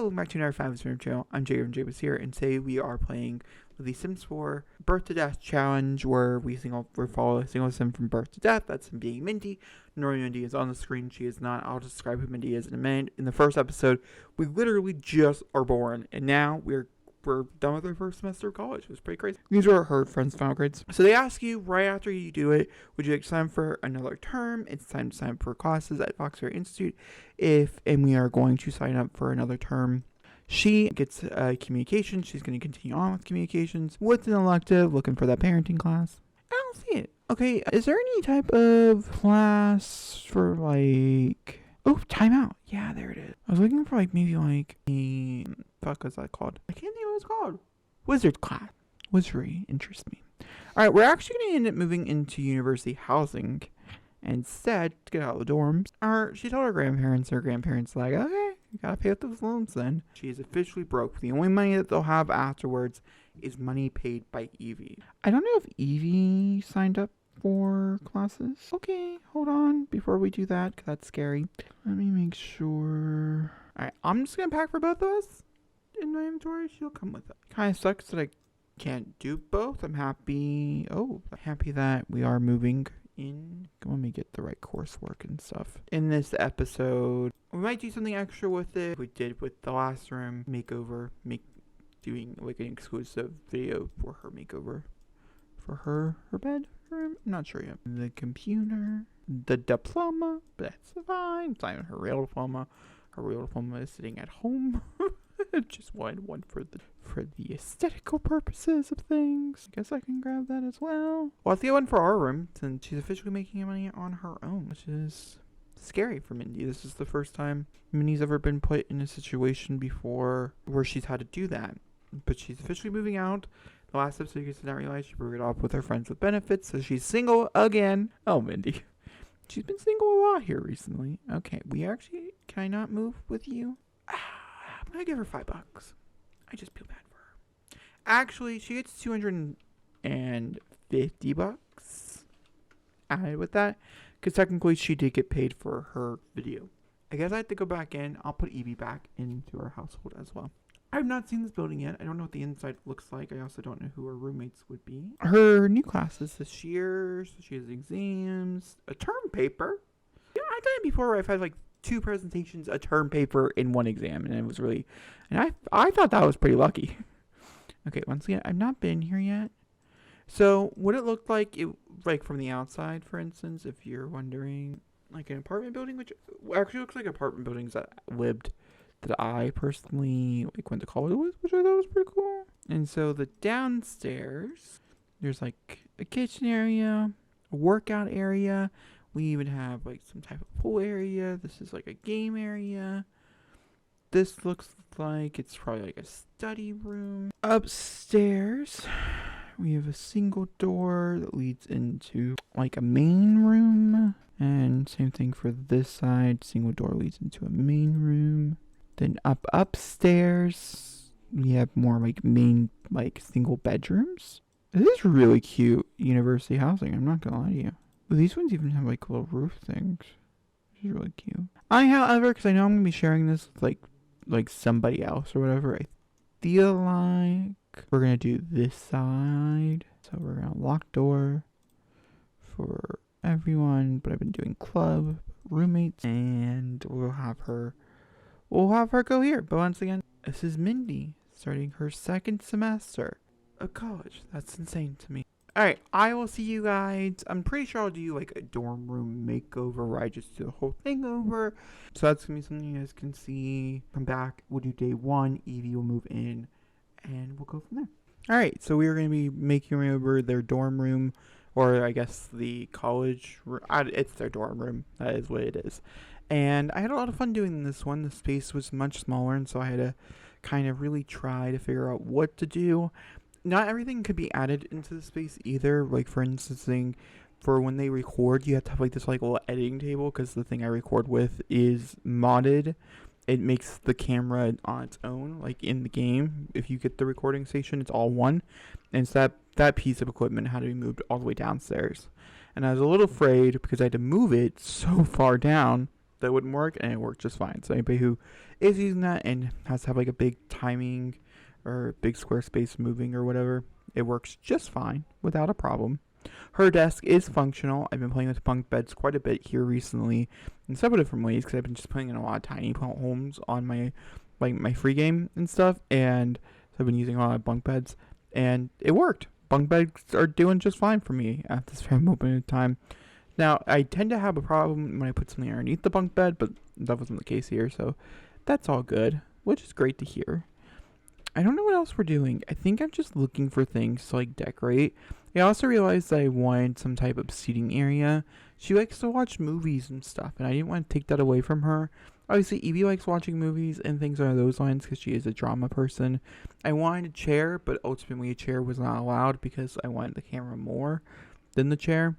welcome back to another 5 channel. I'm contact.jacobishere, and today we are playing the Sims 4 Birth to Death Challenge, where we follow a single sim from birth to death. That's him being Mindy. Normally Mindy is on the screen, she is not. I'll describe who Mindy is in a minute. In the first episode, we literally just are born, and now we're done with our first semester of college. It was pretty crazy. These are her friends' final grades. So they ask you right after you do it, would you like to sign up for another term? It's time to sign up for classes at Foxfire Institute. And we are going to sign up for another term. She gets communication. She's going to continue on with communications. What's an elective? Looking for that parenting class. I don't see it. Okay, is there any type of class for like... Oh, timeout. Yeah, there it is. I was looking for maybe a... Fuck, what's that called? I can't think of what it's called. Wizard class. Wizardry interests me. Alright, we're actually going to end up moving into university housing instead to get out of the dorms. She told her grandparents like, okay, you gotta pay up those loans then. She is officially broke. The only money that they'll have afterwards is money paid by Evie. I don't know if Evie signed up for classes. Okay, hold on before we do that, because that's scary. Let me make sure. Alright, I'm just gonna pack for both of us in my inventory. She'll come with it. Kind of sucks that I can't do both. I'm happy that we are moving in. Let me get the right coursework and stuff. In this episode, we might do something extra with it. We did with the last room makeover, doing an exclusive video for her makeover. For her bedroom? I'm not sure yet. The computer, the diploma, that's fine. It's not even her real diploma. Her real diploma is sitting at home. Just one for the aesthetical purposes of things. I guess I can grab that as well. Well, let's get one for our room, since she's officially making money on her own, which is scary for Mindy. This is the first time Mindy's ever been put in a situation before where she's had to do that. But she's officially moving out. The last episode, you guys did not realize she broke it off with her friends with benefits, so she's single again. Oh, Mindy. She's been single a lot here recently. Okay, can I not move with you? I'm gonna give her $5. I just feel bad for her. Actually, she gets $250 added with that, because technically she did get paid for her video. I guess I have to go back in. I'll put Evie back into our household as well. I've not seen this building yet. I don't know what the inside looks like. I also don't know who her roommates would be. Her new classes this year. So she has exams, a term paper. Yeah, I've done it before where I've had 2 presentations, a term paper, in one exam, and it was really, and I thought that was pretty lucky. Okay, once again, I've not been here yet. So what it looked like, from the outside, for instance, if you're wondering, an apartment building, which actually looks like apartment buildings that I personally went to college with, which I thought was pretty cool. And so the downstairs, there's a kitchen area, a workout area. We even have some type of pool area. This is a game area. This looks like it's probably a study room. Upstairs, we have a single door that leads into a main room. And same thing for this side. Single door leads into a main room. Then upstairs, we have more main single bedrooms. This is really cute university housing. I'm not gonna lie to you. These ones even have little roof things, which is really cute. However, because I know I'm gonna be sharing this with somebody else or whatever, I feel like we're gonna do this side. So we're gonna lock door for everyone, but I've been doing club, roommates, and we'll have her go here. But once again, this is Mindy starting her second semester of college. That's insane to me. Alright, I will see you guys. I'm pretty sure I'll do a dorm room makeover where I just do the whole thing over. So that's going to be something you guys can see. Come back. We'll do day 1. Evie will move in. And we'll go from there. Alright, so we're going to be making over their dorm room. Or I guess the college room. It's their dorm room. That is what it is. And I had a lot of fun doing this one. The space was much smaller. And so I had to kind of really try to figure out what to do. Not everything could be added into the space either. For instance, for when they record, you have to have this little editing table, because the thing I record with is modded. It makes the camera on its own, in the game. If you get the recording station, it's all one. And so that piece of equipment had to be moved all the way downstairs. And I was a little afraid because I had to move it so far down that wouldn't work, and it worked just fine. So anybody who is using that and has to have like a big timing or big square space moving or whatever, it works just fine without a problem. Her desk is functional. I've been playing with bunk beds quite a bit here recently in several different ways because I've been just playing in a lot of tiny homes on my free game and stuff, and so I've been using a lot of bunk beds, and it worked. Bunk beds are doing just fine for me at this very moment in time. Now, I tend to have a problem when I put something underneath the bunk bed, but that wasn't the case here, so that's all good, which is great to hear. I don't know what else we're doing. I think I'm just looking for things to like decorate. I also realized that I wanted some type of seating area. She likes to watch movies and stuff, and I didn't want to take that away from her. Obviously, Evie likes watching movies and things along those lines because she is a drama person. I wanted a chair, but ultimately a chair was not allowed because I wanted the camera more than the chair.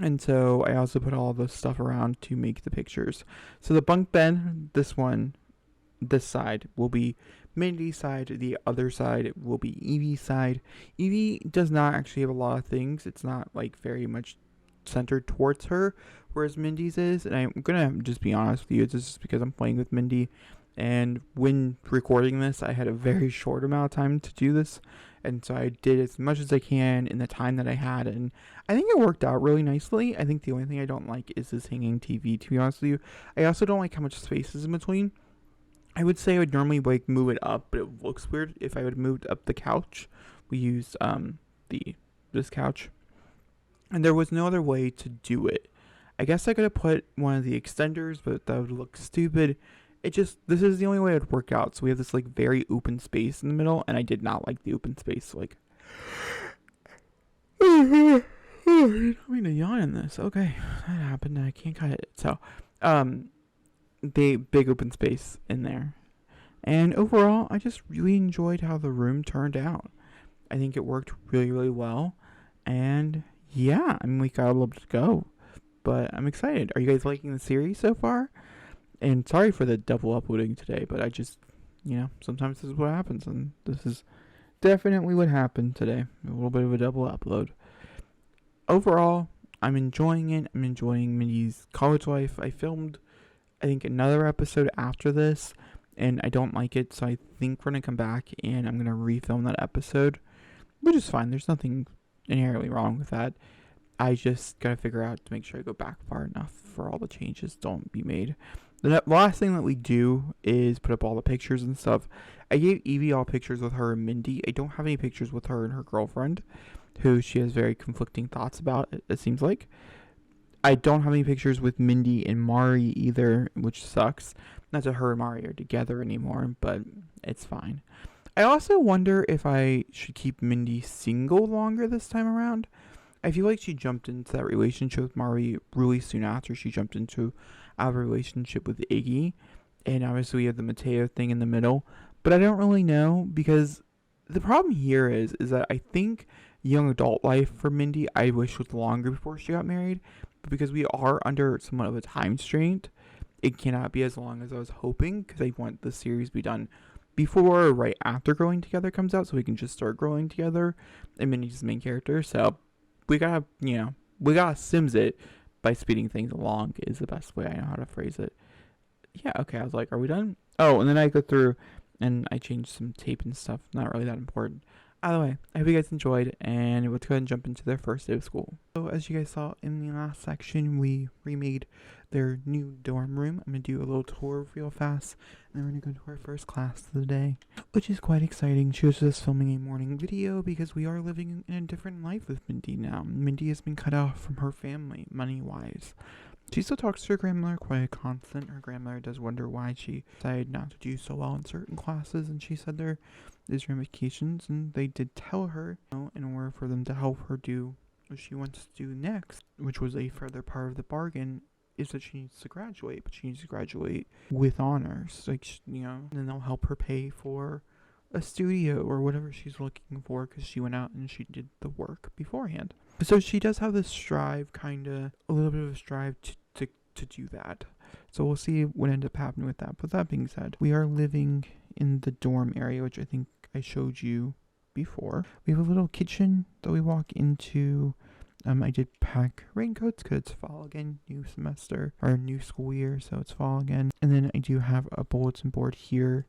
And so I also put all this stuff around to make the pictures. So the bunk bed, this side will be Mindy's side, the other side will be Evie's side. Evie does not actually have a lot of things. It's not like very much centered towards her, whereas Mindy's is. And I'm gonna just be honest with you, it's just because I'm playing with Mindy, and when recording this I had a very short amount of time to do this, and so I did as much as I can in the time that I had, and I think it worked out really nicely. I think the only thing I don't like is this hanging TV, to be honest with you. I also don't like how much space is in between. I would say I would normally like move it up, but it looks weird if I would have moved up the couch. We used this couch, and there was no other way to do it. I guess I could have put one of the extenders, but that would look stupid. This is the only way it would work out. So we have this like very open space in the middle, and I did not like the open space. Like, I don't mean to yawn in this. Okay, that happened. I can't cut it. So, the big open space in there. And overall, I just really enjoyed how the room turned out. I think it worked really, really well. And yeah, I mean, we got a little bit to go, but I'm excited. Are you guys liking the series so far? And sorry for the double uploading today, but I just, sometimes this is what happens, and this is definitely what happened today. A little bit of a double upload. Overall, I'm enjoying it. I'm enjoying Mindy's college life. I filmed, I think, another episode after this, and I don't like it, so I think we're going to come back and I'm going to refilm that episode, which is fine. There's nothing inherently wrong with that. I just got to figure out to make sure I go back far enough for all the changes don't be made. The last thing that we do is put up all the pictures and stuff. I gave Evie all pictures with her and Mindy. I don't have any pictures with her and her girlfriend, who she has very conflicting thoughts about, it seems like. I don't have any pictures with Mindy and Mari either, which sucks. Not that her and Mari are together anymore, but it's fine. I also wonder if I should keep Mindy single longer this time around. I feel like she jumped into that relationship with Mari really soon after she jumped into our relationship with Iggy. And obviously we have the Mateo thing in the middle. But I don't really know, because the problem here is that I think young adult life for Mindy I wish was longer before she got married. But because we are under somewhat of a time constraint, it cannot be as long as I was hoping, because I want the series to be done before or right after Growing Together comes out, so we can just start growing together and Mindy's the main character. So we gotta Sims it by speeding things along is the best way I know how to phrase it. Yeah, okay, I was like, are we done? Oh, and then I go through and I change some tape and stuff. Not really that important. Either way, I hope you guys enjoyed, and let's go ahead and jump into their first day of school. So as you guys saw in the last section, we remade their new dorm room. I'm going to do a little tour real fast, and then we're going to go to our first class of the day, which is quite exciting. She was just filming a morning video because we are living in a different life with Mindy now. Mindy has been cut off from her family, money-wise. She still talks to her grandmother quite a constant. Her grandmother does wonder why she decided not to do so well in certain classes, and she said there is ramifications, and they did tell her, in order for them to help her do what she wants to do next, which was a further part of the bargain, is that she needs to graduate, but she needs to graduate with honors, and then they'll help her pay for a studio or whatever she's looking for, because she went out and she did the work beforehand. So she does have this a little bit of a strive to do that. So we'll see what ends up happening with that. But that being said, we are living in the dorm area, which I think I showed you before. We have a little kitchen that we walk into, I did pack raincoats because it's fall again, new semester, or new school year, so it's fall again. And then I do have a bulletin board here,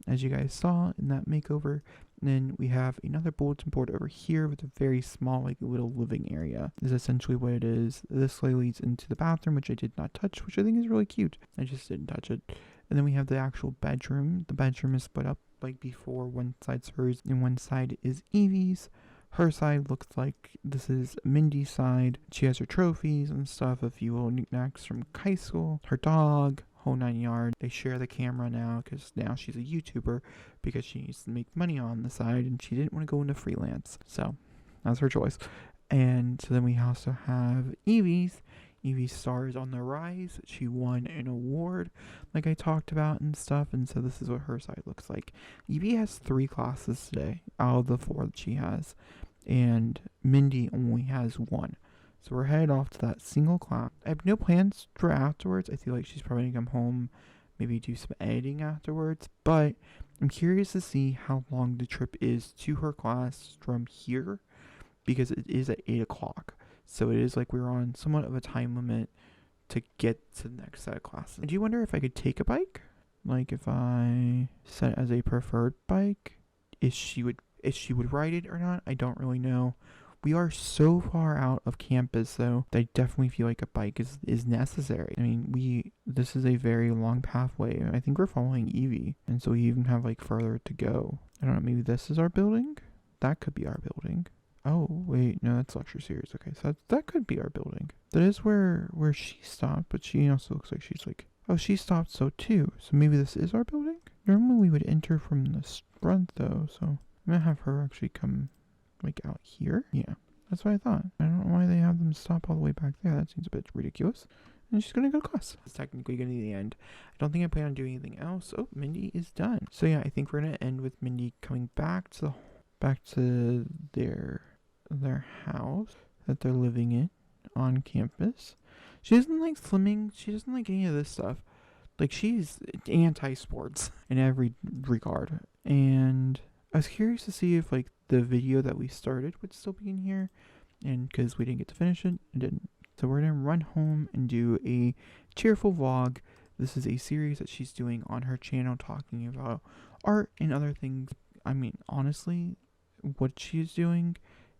as you guys saw in that makeover. And then we have another bulletin board over here with a very small, like, little living area. This is essentially what it is. This way leads into the bathroom, which I did not touch, which I think is really cute. I just didn't touch it. And then we have the actual bedroom. The bedroom is split up like before. One side's hers and one side is Evie's. Her side looks like this is Mindy's side. She has her trophies and stuff, a few little knickknacks from high school, her dog, whole 9 yards. They share the camera now because now she's a YouTuber because she needs to make money on the side and she didn't want to go into freelance. So that's her choice. And so then we also have Evie's. Evie's star is on the rise. She won an award like I talked about and stuff. And so this is what her side looks like. Evie has 3 classes today out of the 4 that she has. And Mindy only has 1. So we're headed off to that single class. I have no plans for afterwards. I feel like she's probably going to come home, maybe do some editing afterwards. But I'm curious to see how long the trip is to her class from here, because it is at 8 o'clock. So it is like we're on somewhat of a time limit to get to the next set of classes. I do wonder if I could take a bike. Like if I set it as a preferred bike, if she would ride it or not, I don't really know. We are so far out of campus though that I definitely feel like a bike is necessary. I mean, this is a very long pathway. I think we're following Evie, and so we even have like further to go. I don't know, maybe this is our building? That could be our building. Oh, wait, no, that's lecture series. Okay, so that could be our building. That is where she stopped, but she also looks like she's like, oh, she stopped so too. So maybe this is our building? Normally we would enter from the front though, so I'm gonna have her actually come like out here. Yeah, that's what I thought. I don't know why they have them stop all the way back there. That seems a bit ridiculous. And she's gonna go to class. It's technically gonna be the end. I don't think I plan on doing anything else. Oh, Mindy is done. So yeah, I think we're gonna end with Mindy coming back to their house that they're living in on campus. She doesn't like swimming. She doesn't like any of this stuff. Like, she's anti-sports in every regard. And I was curious to see if like the video that we started would still be in here, and because we didn't get to finish it, it didn't. So we're gonna run home and do a cheerful vlog. This is a series that she's doing on her channel talking about art and other things. I mean, honestly, what she's doing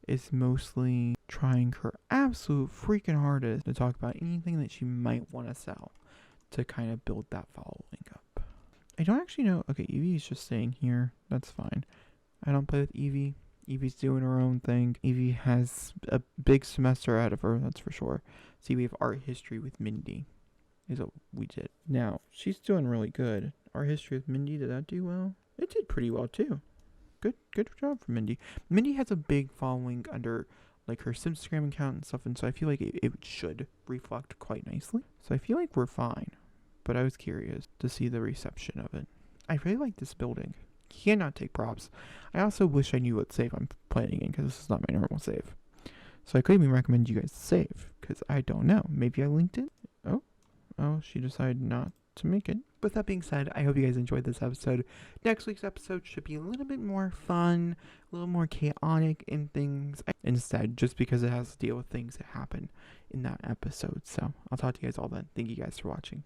is mostly trying her absolute freaking hardest to talk about anything that she might want to sell to kind of build that following up. I don't actually know. Okay, Evie's just staying here. That's fine. I don't play with Evie. Evie's doing her own thing. Evie has a big semester ahead of her, that's for sure. See, we have art history with Mindy is what we did. Now, she's doing really good. Art history with Mindy, did that do well? It did pretty well too. Good job for Mindy. Mindy has a big following under like her Instagram account and stuff, and so I feel like it should reflect quite nicely. So I feel like we're fine. But I was curious to see the reception of it. I really like this building. Cannot take props. I also wish I knew what save I'm playing in, because this is not my normal save. So I could even recommend you guys save, because I don't know. Maybe I linked it? Oh, she decided not to make it. With that being said, I hope you guys enjoyed this episode. Next week's episode should be a little bit more fun, a little more chaotic in things instead, just because it has to deal with things that happen in that episode. So I'll talk to you guys all then. Thank you guys for watching.